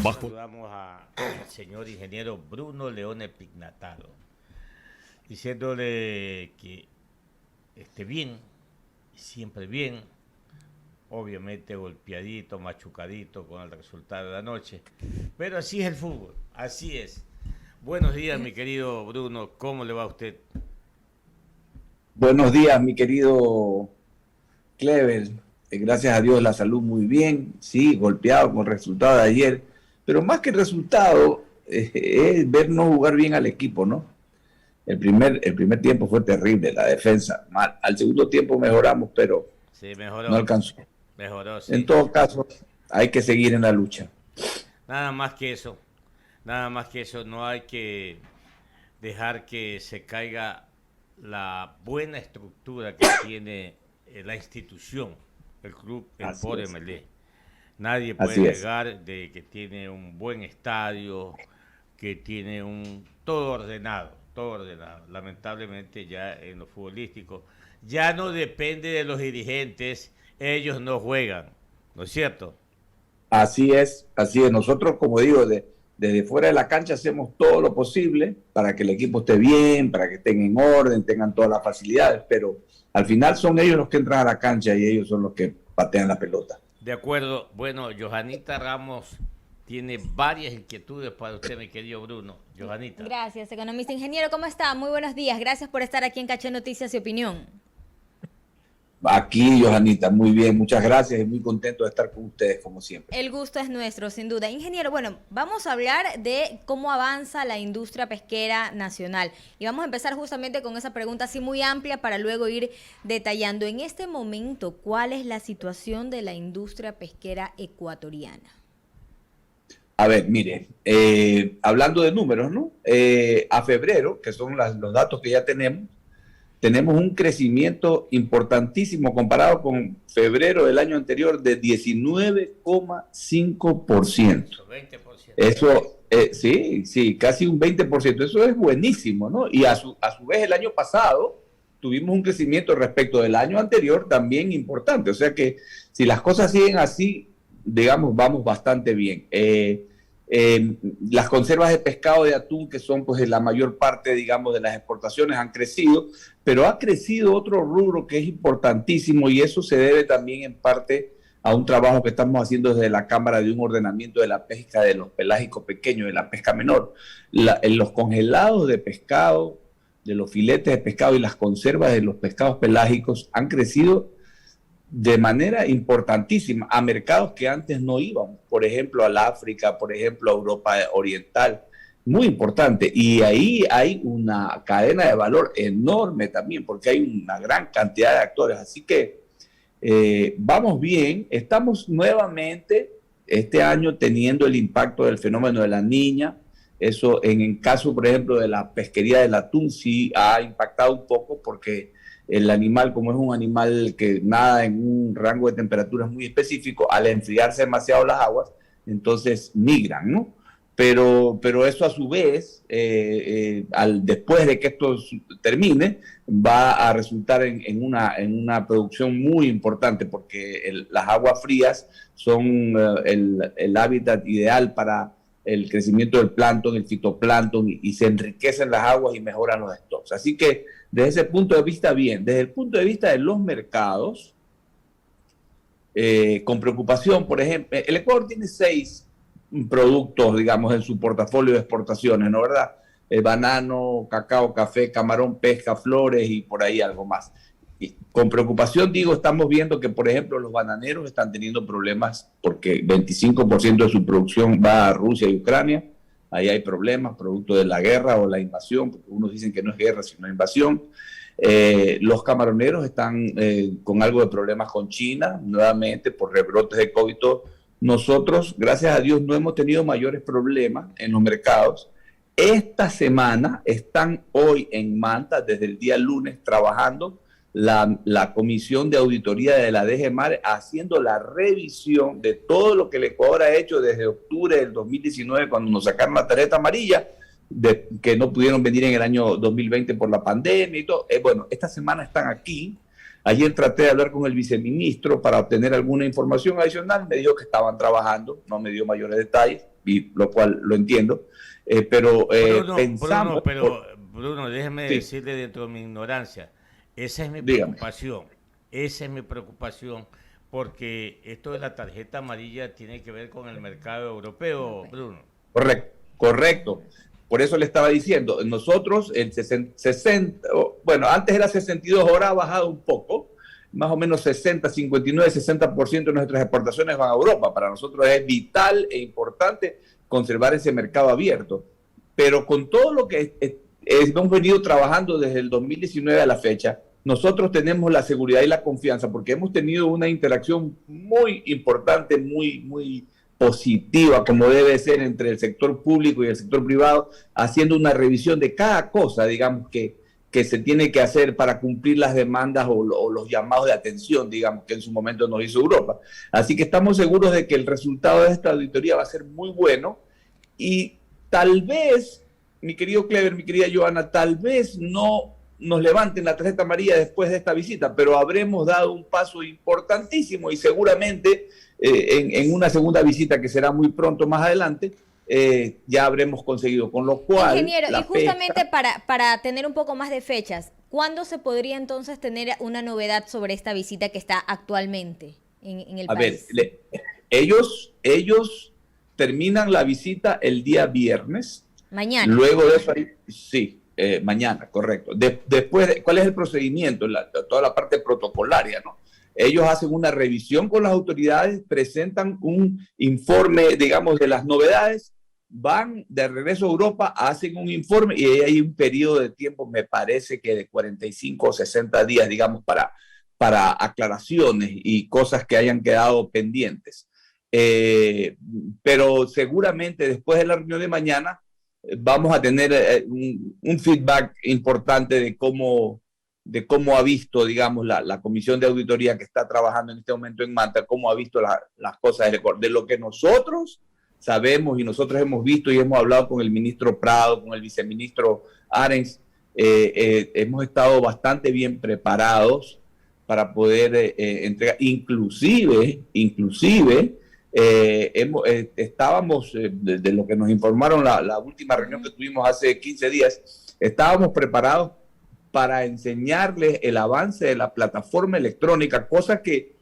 Bajo. Saludamos al señor ingeniero Bruno Leone Pignataro, diciéndole que esté bien, siempre bien, obviamente golpeadito, machucadito con el resultado de la noche, pero así es el fútbol, así es. Buenos días, mi querido Bruno, ¿cómo le va a usted? Buenos días, mi querido Clever. Gracias a Dios la salud muy bien. Sí, golpeado con el resultado de ayer. Pero más que el resultado, es vernos jugar bien al equipo, ¿no? El primer tiempo fue terrible, la defensa. Mal. Al segundo tiempo mejoramos, pero Sí, mejoró, no alcanzó. mejoró, En sí. todo caso, hay que seguir en la lucha. Nada más que eso, nada más que eso, no hay que dejar que se caiga la buena estructura que tiene la institución, el club Así Sport es. MLE. Nadie puede Así es. negar de que tiene un buen estadio, que tiene un todo ordenado, todo ordenado. Lamentablemente ya en lo futbolístico ya no depende de los dirigentes, ellos no juegan, ¿no es cierto? Así es, así es. Nosotros, como digo, desde fuera de la cancha hacemos todo lo posible para que el equipo esté bien, para que estén en orden, tengan todas las facilidades, pero al final son ellos los que entran a la cancha y ellos son los que patean la pelota. De acuerdo. Bueno, Johanita Ramos tiene varias inquietudes para usted, mi querido Bruno. Johanita. Gracias, economista ingeniero. ¿Cómo está? Muy buenos días. Gracias por estar aquí en Caché Noticias y Opinión. Aquí, Johanita, muy bien, muchas gracias y muy contento de estar con ustedes como siempre. El gusto es nuestro, sin duda. Ingeniero, bueno, vamos a hablar de cómo avanza la industria pesquera nacional. Y vamos a empezar justamente con esa pregunta así muy amplia para luego ir detallando. En este momento, ¿cuál es la situación de la industria pesquera ecuatoriana? A ver, mire, hablando de números, ¿no? A febrero, que son los datos que ya tenemos un crecimiento importantísimo comparado con febrero del año anterior de 19,5%. 20%. Eso, sí, casi un 20%. Eso es buenísimo, ¿no? Y a su vez el año pasado tuvimos un crecimiento respecto del año anterior también importante. O sea que si las cosas siguen así, digamos, vamos bastante bien. Las conservas de pescado de atún, que son pues la mayor parte, digamos, de las exportaciones, han crecido, pero ha crecido otro rubro que es importantísimo y eso se debe también en parte a un trabajo que estamos haciendo desde la Cámara de un ordenamiento de la pesca de los pelágicos pequeños, de la pesca menor. En los congelados de pescado, de los filetes de pescado y las conservas de los pescados pelágicos han crecido de manera importantísima a mercados que antes no iban, por ejemplo al África, por ejemplo a Europa Oriental, muy importante. Y ahí hay una cadena de valor enorme también, porque hay una gran cantidad de actores. Así que vamos bien, estamos nuevamente este año teniendo el impacto del fenómeno de la Niña. Eso en el caso, por ejemplo, de la pesquería del atún sí ha impactado un poco porque el animal, como es un animal que nada en un rango de temperaturas muy específico, al enfriarse demasiado las aguas, entonces migran, ¿no? Pero eso a su vez, después de que esto termine, va a resultar en una producción muy importante, porque las aguas frías son el hábitat ideal para el crecimiento del plancton, el fitoplancton, y se enriquecen las aguas y mejoran los stocks. Así que desde ese punto de vista, bien. Desde el punto de vista de los mercados, con preocupación, por ejemplo, el Ecuador tiene 6 productos, digamos, en su portafolio de exportaciones, ¿no? ¿Verdad? El banano, cacao, café, camarón, pesca, flores y por ahí algo más. Y con preocupación, digo, estamos viendo que, por ejemplo, los bananeros están teniendo problemas porque 25% de su producción va a Rusia y Ucrania. Ahí hay problemas, producto de la guerra o la invasión, porque unos dicen que no es guerra, sino invasión. Los camaroneros están con algo de problemas con China, nuevamente por rebrotes de COVID. Nosotros, gracias a Dios, no hemos tenido mayores problemas en los mercados. Esta semana están hoy en Manta, desde el día lunes, trabajando la Comisión de Auditoría de la DGMAR, haciendo la revisión de todo lo que el Ecuador ha hecho desde octubre del 2019, cuando nos sacaron la tarjeta amarilla, que no pudieron venir en el año 2020 por la pandemia y todo. Bueno, esta semana están aquí Ayer traté de hablar con el viceministro para obtener alguna información adicional, me dijo que estaban trabajando, no me dio mayores detalles, y lo cual lo entiendo, pero pensamos... Bruno, déjeme Sí, decirle dentro de mi ignorancia, esa es mi dígame. preocupación, esa es mi preocupación, porque esto de la tarjeta amarilla tiene que ver con el mercado europeo, Bruno. Correcto, correcto. Por eso le estaba diciendo, nosotros el 60, bueno, antes era 62, ahora ha bajado un poco, más o menos 60, 59, 60% de nuestras exportaciones van a Europa. Para nosotros es vital e importante conservar ese mercado abierto. Pero con todo lo que hemos venido trabajando desde el 2019 a la fecha, nosotros tenemos la seguridad y la confianza porque hemos tenido una interacción muy importante, muy positiva, como debe ser, entre el sector público y el sector privado, haciendo una revisión de cada cosa, digamos, que se tiene que hacer para cumplir las demandas o los llamados de atención, digamos, que en su momento nos hizo Europa. Así que estamos seguros de que el resultado de esta auditoría va a ser muy bueno y tal vez, mi querido Clever, mi querida Joana, tal vez no nos levanten la tarjeta amarilla después de esta visita, pero habremos dado un paso importantísimo y seguramente en una segunda visita que será muy pronto más adelante, ya habremos conseguido, con lo cual... Ingeniero, y justamente para tener un poco más de fechas, ¿cuándo se podría entonces tener una novedad sobre esta visita que está actualmente en el país? A ver, ellos terminan la visita el día viernes. Mañana. Luego de eso, sí, mañana, correcto. Después, ¿cuál es el procedimiento? Toda la parte protocolaria, ¿no? Ellos hacen una revisión con las autoridades, presentan un informe, digamos, de las novedades, van de regreso a Europa, hacen un informe y hay un periodo de tiempo, me parece que de 45 o 60 días, digamos, para aclaraciones y cosas que hayan quedado pendientes. Pero seguramente después de la reunión de mañana vamos a tener un feedback importante de cómo ha visto, digamos, la comisión de auditoría que está trabajando en este momento en Manta, cómo ha visto las cosas de lo que nosotros sabemos y nosotros hemos visto y hemos hablado con el ministro Prado, con el viceministro Arens. Hemos estado bastante bien preparados para poder entregar, inclusive estábamos, de lo que nos informaron la última reunión que tuvimos hace 15 días, estábamos preparados para enseñarles el avance de la plataforma electrónica, cosa que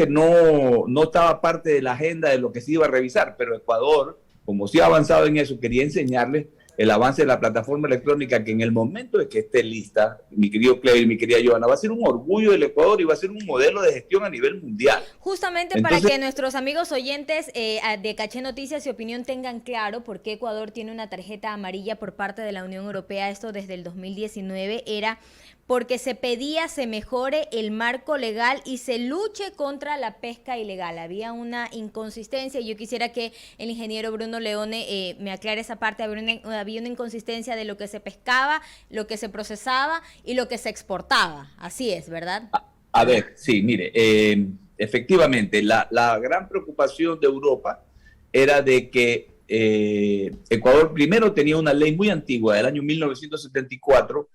no estaba parte de la agenda de lo que se iba a revisar, pero Ecuador, como sí ha avanzado en eso, quería enseñarles el avance de la plataforma electrónica, que en el momento de que esté lista, mi querido Cleber y mi querida Joana, va a ser un orgullo del Ecuador y va a ser un modelo de gestión a nivel mundial. Justamente entonces, para que nuestros amigos oyentes de Caché Noticias y Opinión tengan claro por qué Ecuador tiene una tarjeta amarilla por parte de la Unión Europea, esto desde el 2019, era porque se pedía se mejore el marco legal y se luche contra la pesca ilegal. Había una inconsistencia y yo quisiera que el ingeniero Bruno Leone me aclare esa parte. Había una inconsistencia de lo que se pescaba, lo que se procesaba y lo que se exportaba. Así es, ¿verdad? A ver, sí, mire, efectivamente, la gran preocupación de Europa era de que Ecuador primero tenía una ley muy antigua del año 1974.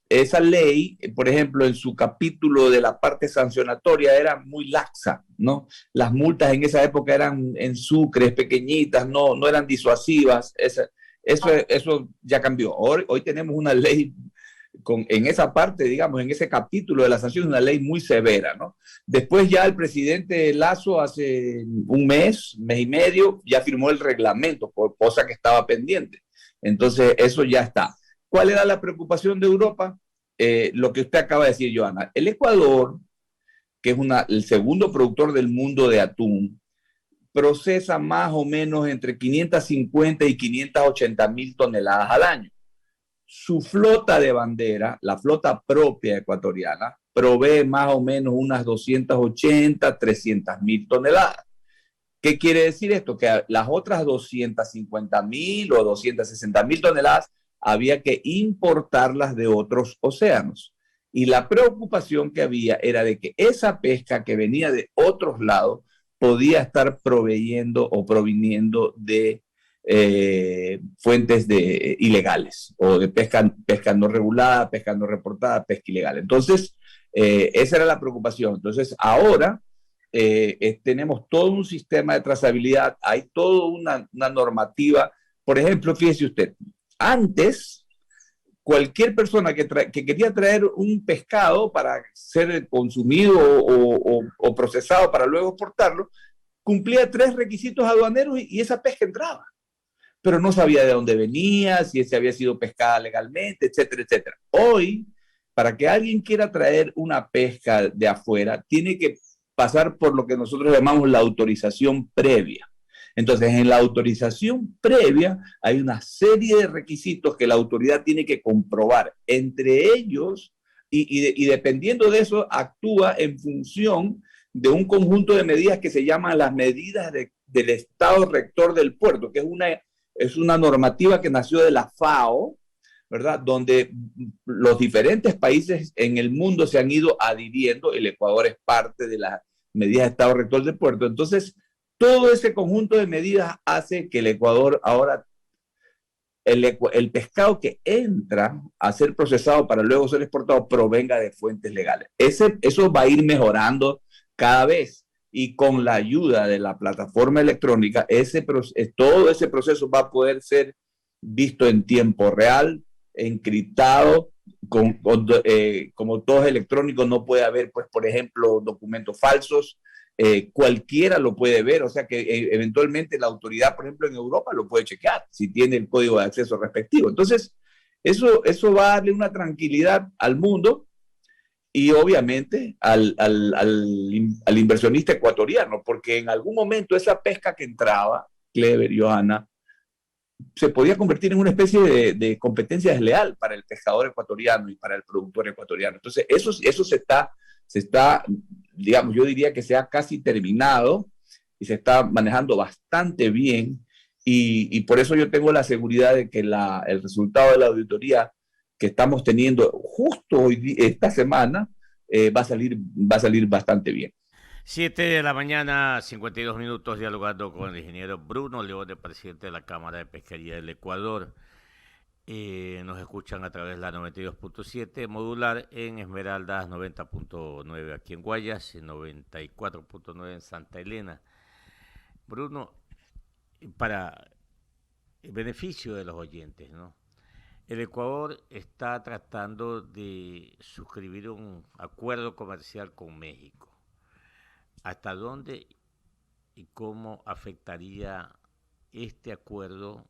Esa ley, por ejemplo, en su capítulo de la parte sancionatoria era muy laxa, ¿no? Las multas en esa época eran en sucres, pequeñitas, no eran disuasivas. Eso ya cambió. Hoy tenemos una ley en esa parte, digamos, en ese capítulo de la sanción, una ley muy severa, ¿no? Después ya el presidente Lasso hace un mes y medio, ya firmó el reglamento, cosa que estaba pendiente. Entonces, eso ya está. ¿Cuál era la preocupación de Europa? Lo que usted acaba de decir, Joana. El Ecuador, que es el segundo productor del mundo de atún, procesa más o menos entre 550 y 580 mil toneladas al año. Su flota de bandera, la flota propia ecuatoriana, provee más o menos unas 280, 300 mil toneladas. ¿Qué quiere decir esto? Que las otras 250 mil o 260 mil toneladas había que importarlas de otros océanos. Y la preocupación que había era de que esa pesca que venía de otros lados podía estar proveyendo o proviniendo de fuentes ilegales o de pesca no regulada, pesca no reportada, pesca ilegal. Entonces, esa era la preocupación. Entonces, ahora tenemos todo un sistema de trazabilidad, hay toda una normativa. Por ejemplo, fíjese usted, antes cualquier persona que quería traer un pescado para ser consumido o procesado para luego exportarlo, cumplía 3 requisitos aduaneros y esa pesca entraba. Pero no sabía de dónde venía, si ese había sido pescada legalmente, etcétera, etcétera. Hoy, para que alguien quiera traer una pesca de afuera, tiene que pasar por lo que nosotros llamamos la autorización previa. Entonces, en la autorización previa hay una serie de requisitos que la autoridad tiene que comprobar. Entre ellos, y dependiendo de eso, actúa en función de un conjunto de medidas que se llaman las medidas del Estado Rector del Puerto, que es una normativa que nació de la FAO, ¿verdad? Donde los diferentes países en el mundo se han ido adhiriendo. El Ecuador es parte de las medidas de Estado Rector del Puerto. Entonces, todo ese conjunto de medidas hace que el Ecuador ahora, el pescado que entra a ser procesado para luego ser exportado, provenga de fuentes legales. Eso va a ir mejorando cada vez, y con la ayuda de la plataforma electrónica, todo ese proceso va a poder ser visto en tiempo real, encriptado, como todo es electrónico, no puede haber, pues, por ejemplo, documentos falsos. Cualquiera lo puede ver, o sea que eventualmente la autoridad, por ejemplo, en Europa lo puede chequear si tiene el código de acceso respectivo. Entonces, eso va a darle una tranquilidad al mundo y obviamente al inversionista ecuatoriano, porque en algún momento esa pesca que entraba, Clever, Johanna, se podía convertir en una especie de competencia desleal para el pescador ecuatoriano y para el productor ecuatoriano. Entonces, eso se está, digamos, yo diría que se ha casi terminado y se está manejando bastante bien, y por eso yo tengo la seguridad de que el resultado de la auditoría que estamos teniendo justo esta semana va a salir bastante bien. 7 de la mañana, 52 minutos, dialogando con el ingeniero Bruno Leone, presidente de la Cámara de Pesquería del Ecuador. Nos escuchan a través de la 92.7 modular en Esmeraldas, 90.9 aquí en Guayas, 94.9 en Santa Elena. Bruno, para el beneficio de los oyentes, ¿no? El Ecuador está tratando de suscribir un acuerdo comercial con México. ¿Hasta dónde y cómo afectaría este acuerdo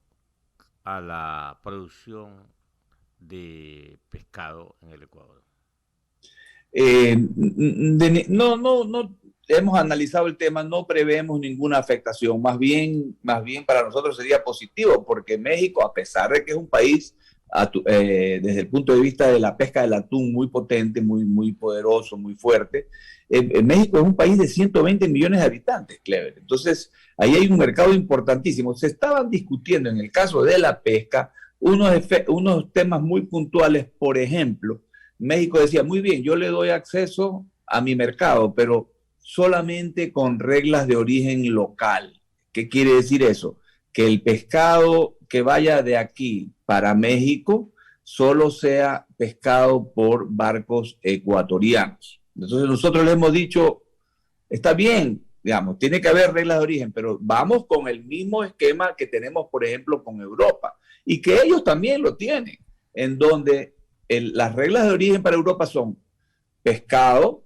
a la producción de pescado en el Ecuador? No hemos analizado el tema, no prevemos ninguna afectación, más bien para nosotros sería positivo, porque México, a pesar de que es un país desde el punto de vista de la pesca del atún muy potente, muy poderoso, muy fuerte, México es un país de 120 millones de habitantes, Clever. Entonces, ahí hay un mercado importantísimo. Se estaban discutiendo en el caso de la pesca unos temas muy puntuales. Por ejemplo, México decía, muy bien, yo le doy acceso a mi mercado, pero solamente con reglas de origen local. ¿Qué quiere decir eso? Que el pescado que vaya de aquí para México solo sea pescado por barcos ecuatorianos. Entonces nosotros le hemos dicho, está bien, digamos, tiene que haber reglas de origen, pero vamos con el mismo esquema que tenemos, por ejemplo, con Europa, y que ellos también lo tienen, en donde las reglas de origen para Europa son pescado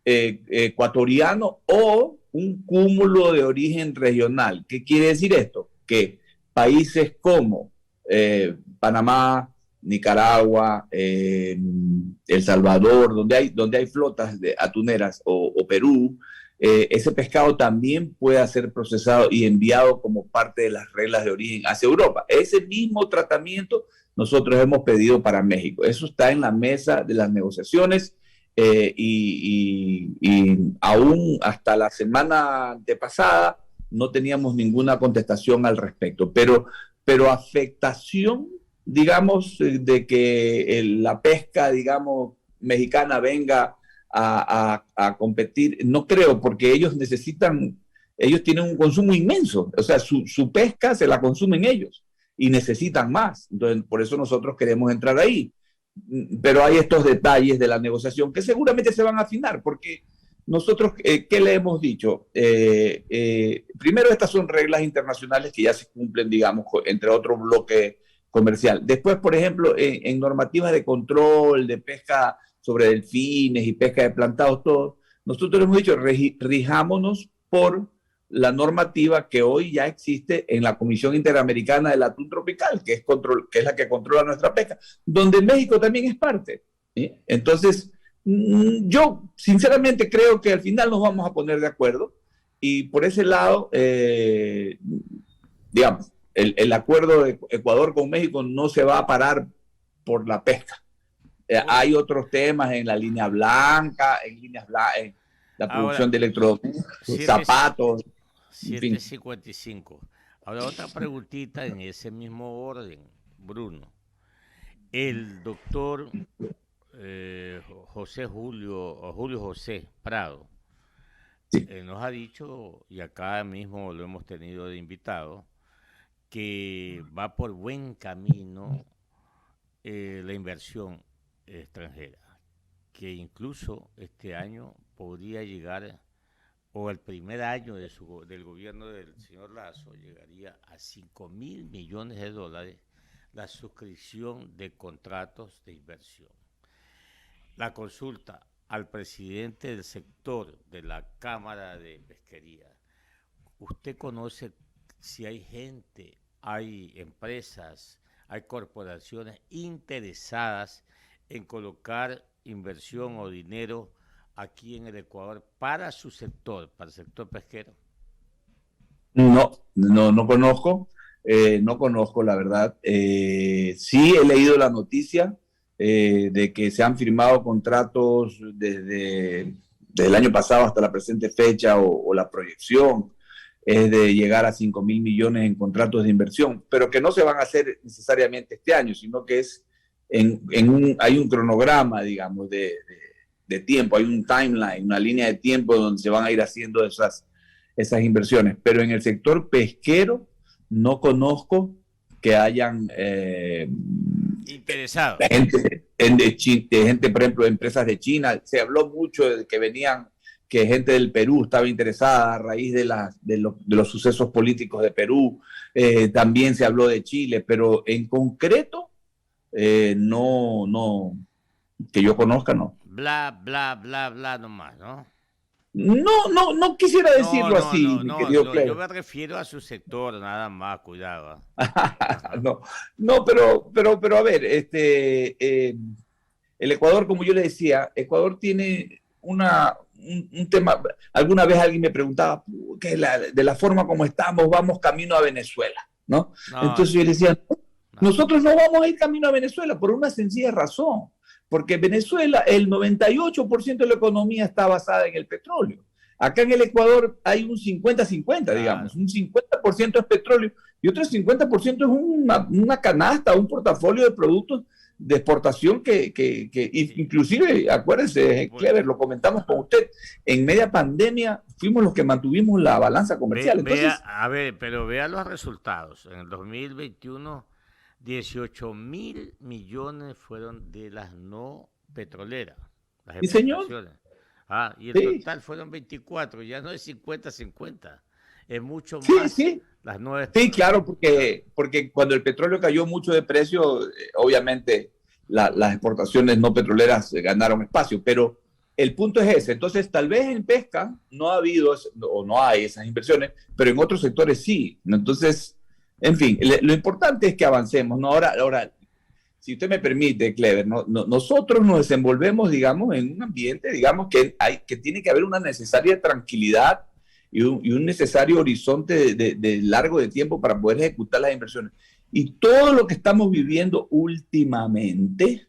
ecuatoriano o un cúmulo de origen regional. ¿Qué quiere decir esto? Que países como Panamá, Nicaragua, El Salvador, donde hay flotas de atuneras, o Perú, ese pescado también puede ser procesado y enviado como parte de las reglas de origen hacia Europa. Ese mismo tratamiento nosotros hemos pedido para México. Eso está en la mesa de las negociaciones, y aún hasta la semana antepasada no teníamos ninguna contestación al respecto, pero afectación, digamos, de que la pesca, digamos, mexicana venga a competir, no creo, porque ellos necesitan ellos tienen un consumo inmenso, o sea, su pesca se la consumen ellos y necesitan más. Entonces, por eso nosotros queremos entrar ahí. Pero hay estos detalles de la negociación que seguramente se van a afinar, porque nosotros, ¿qué le hemos dicho? Primero, estas son reglas internacionales que ya se cumplen, digamos, entre otro bloque comercial. Después, por ejemplo, en normativas de control, de pesca sobre delfines y pesca de plantados, todo, nosotros hemos dicho, rijámonos por la normativa que hoy ya existe en la Comisión Interamericana del Atún Tropical, que es la que controla nuestra pesca, donde México también es parte. ¿Sí? Entonces, yo sinceramente creo que al final nos vamos a poner de acuerdo y por ese lado, digamos, el acuerdo de Ecuador con México no se va a parar por la pesca. Hay otros temas en la línea blanca, en la producción de electrodomésticos, zapatos. 7:55. Ahora otra preguntita en ese mismo orden, Bruno. El doctor Julio José Prado Sí. Nos ha dicho, y acá mismo lo hemos tenido de invitado, que va por buen camino la inversión extranjera, que incluso este año podría llegar, o el primer año del gobierno del señor Lazo, llegaría a 5.000 millones de dólares la suscripción de contratos de inversión. La consulta al presidente del sector de la Cámara de Pesquería. ¿Usted conoce si hay gente, hay empresas, hay corporaciones interesadas en colocar inversión o dinero aquí en el Ecuador para su sector, para el sector pesquero? No conozco, no conozco la verdad. Sí he leído la noticia de que se han firmado contratos desde el año pasado hasta la presente fecha o la proyección es de llegar a 5.000 millones en contratos de inversión, pero que no se van a hacer necesariamente este año, sino que es hay un cronograma, digamos, de tiempo, hay un timeline, una línea de tiempo donde se van a ir haciendo esas inversiones. Pero en el sector pesquero no conozco que hayan interesados. Gente, por ejemplo, de empresas de China. Se habló mucho de que gente del Perú estaba interesada a raíz de los sucesos políticos de Perú. También se habló de Chile, pero en concreto, no, que yo conozca, no. Bla, bla, bla, bla nomás, ¿no? No quisiera decirlo así, mi querido Cleber. Yo me refiero a su sector, nada más, cuidado. Pero a ver, el Ecuador, como yo le decía, Ecuador tiene un tema. Alguna vez alguien me preguntaba que de la forma como estamos, vamos camino a Venezuela, ¿no? Entonces yo le decía, nosotros no vamos a ir camino a Venezuela por una sencilla razón. Porque Venezuela, el 98% de la economía está basada en el petróleo. Acá en el Ecuador hay un 50-50, digamos. Un 50% es petróleo y otro 50% es una canasta, un portafolio de productos de exportación que inclusive, acuérdense, Clever, lo comentamos con usted, en media pandemia fuimos los que mantuvimos la balanza comercial. Entonces, pero vea los resultados. En el 2021... 18.000 millones fueron de las no petroleras. ¿Sí, señor? Y el total fueron 24, ya no es 50-50, es mucho más. Sí. Las no petroleras. Sí, claro, porque cuando el petróleo cayó mucho de precio, obviamente las exportaciones no petroleras ganaron espacio, pero el punto es ese. Entonces, tal vez en pesca no ha habido o no hay esas inversiones, pero en otros sectores sí. Entonces, en fin, lo importante es que avancemos, ¿no? Ahora, si usted me permite, Clever, nosotros nos desenvolvemos, digamos, en un ambiente, digamos, que tiene que haber una necesaria tranquilidad y un necesario horizonte de largo de tiempo para poder ejecutar las inversiones. Y todo lo que estamos viviendo últimamente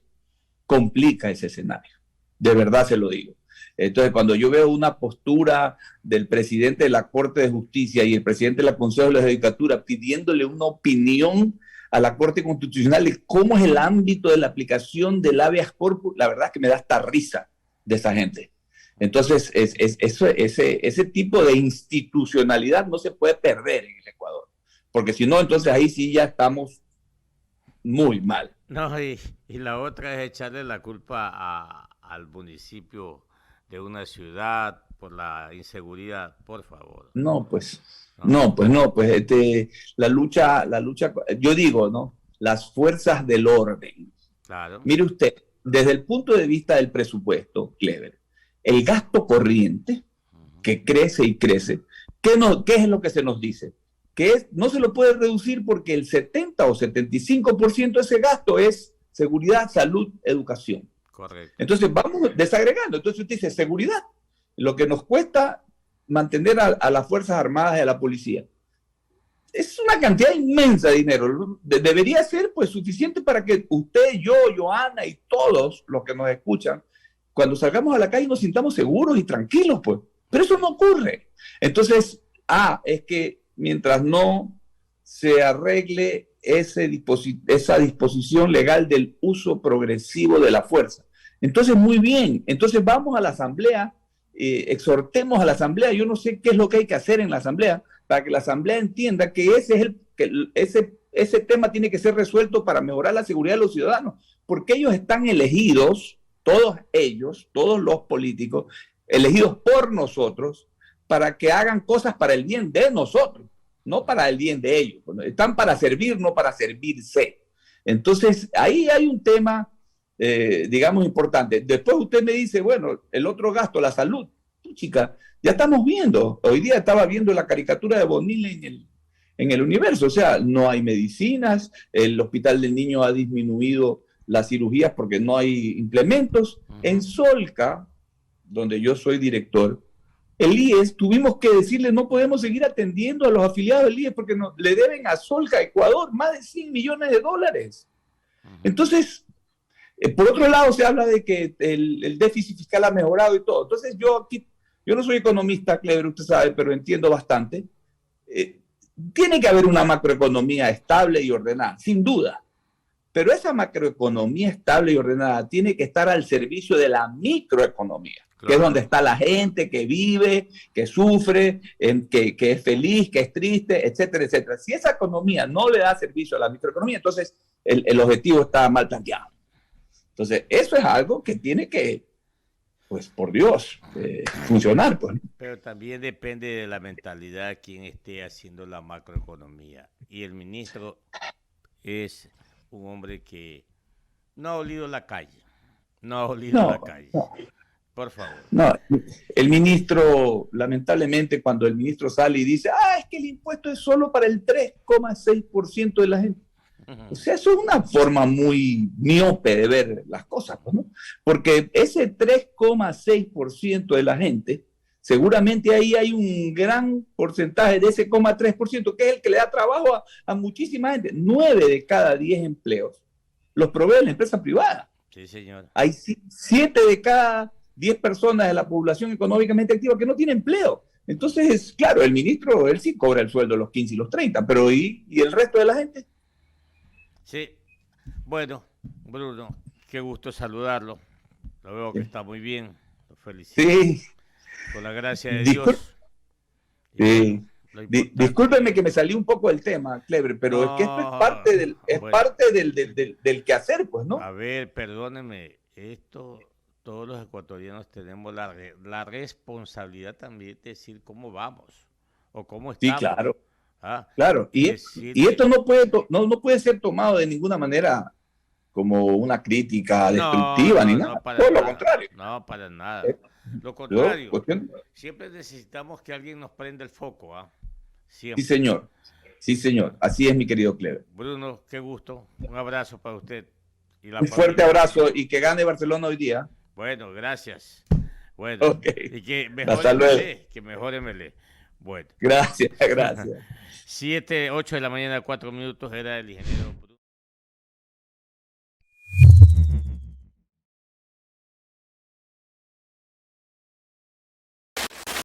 complica ese escenario. De verdad se lo digo. Entonces, cuando yo veo una postura del presidente de la Corte de Justicia y el presidente de la Consejo de la Judicatura pidiéndole una opinión a la Corte Constitucional de cómo es el ámbito de la aplicación del habeas corpus, la verdad es que me da hasta risa de esa gente. Entonces, ese tipo de institucionalidad no se puede perder en el Ecuador, porque si no, entonces ahí sí ya estamos muy mal. No, y la otra es echarle la culpa al municipio de una ciudad por la inseguridad, por favor. No, pues, No, la lucha, yo digo, ¿no? Las fuerzas del orden. claro. Mire usted, desde el punto de vista del presupuesto, Clever, el gasto corriente que crece y crece, ¿qué es lo que se nos dice? No se lo puede reducir porque el 70 o 75% de ese gasto es seguridad, salud, educación. Correcto. Entonces vamos desagregando. Entonces usted dice seguridad, lo que nos cuesta mantener a las Fuerzas Armadas y a la policía. Es una cantidad inmensa de dinero. Debería ser pues suficiente para que usted, yo, Joana y todos los que nos escuchan, cuando salgamos a la calle nos sintamos seguros y tranquilos, pues. Pero eso no ocurre. Entonces, es que mientras no se arregle esa disposición legal del uso progresivo de la fuerza. Entonces, muy bien. Entonces vamos a la asamblea, exhortemos a la asamblea. Yo no sé qué es lo que hay que hacer en la asamblea para que la asamblea entienda que ese tema tiene que ser resuelto para mejorar la seguridad de los ciudadanos, porque ellos están elegidos, todos ellos, todos los políticos, elegidos por nosotros, para que hagan cosas para el bien de nosotros, no para el bien de ellos. Están para servir, no para servirse. Entonces, ahí hay un tema, digamos, importante. Después usted me dice, bueno, el otro gasto, la salud. Chica, ya estamos viendo. Hoy día estaba viendo la caricatura de Bonilla en el Universo. O sea, no hay medicinas, el Hospital del Niño ha disminuido las cirugías porque no hay implementos. En Solca, donde yo soy director, el IES, tuvimos que decirle no podemos seguir atendiendo a los afiliados del IES porque le deben a Solca, Ecuador, más de $100 millones. Entonces, por otro lado se habla de que el déficit fiscal ha mejorado y todo. Entonces yo no soy economista, Clever, usted sabe, pero entiendo bastante. Tiene que haber una macroeconomía estable y ordenada, sin duda. Pero esa macroeconomía estable y ordenada tiene que estar al servicio de la microeconomía, claro, que es donde está la gente que vive, que sufre, que es feliz, que es triste, etcétera, etcétera. Si esa economía no le da servicio a la microeconomía, entonces el objetivo está mal planteado. Entonces, eso es algo que tiene que, pues por Dios, funcionar. Pues. Pero también depende de la mentalidad de quien esté haciendo la macroeconomía. Y el ministro es un hombre que no ha olido la calle. No. Por favor. No, el ministro, lamentablemente, cuando el ministro sale y dice, es que el impuesto es solo para el 3,6% de la gente. O sea, eso es una forma muy miope de ver las cosas, ¿no? Porque ese 3,6% de la gente, seguramente ahí hay un gran porcentaje de ese 0,3%, que es el que le da trabajo a muchísima gente. 9 de cada 10 empleos los provee la empresa privada. Sí, señor. Hay 7 de cada 10 personas de la población económicamente activa que no tiene empleo. Entonces, claro, el ministro, él sí cobra el sueldo de los 15 y los 30, pero ¿y el resto de la gente? Sí, bueno, Bruno, qué gusto saludarlo. Lo veo que está muy bien. Lo felicito. Sí. Con la gracia de Dios. Sí. Discúlpeme que me salí un poco del tema, Clever, pero es que esto es parte del quehacer, pues, ¿no? A ver, perdóneme, todos los ecuatorianos tenemos la responsabilidad también de decir cómo vamos o cómo estamos. Sí, claro. Claro, y esto no puede ser tomado de ninguna manera como una crítica destructiva ni nada. Todo lo contrario. No, para nada. Lo contrario. Siempre necesitamos que alguien nos prenda el foco. Siempre. Sí, señor. Sí, señor. Así es, mi querido Clever. Bruno, qué gusto. Un abrazo para usted. Un fuerte abrazo y que gane Barcelona hoy día. Bueno, gracias. Bueno, y que mejore Melé. Bueno. Gracias. 7, 8 de la mañana, 4 minutos, era el ingeniero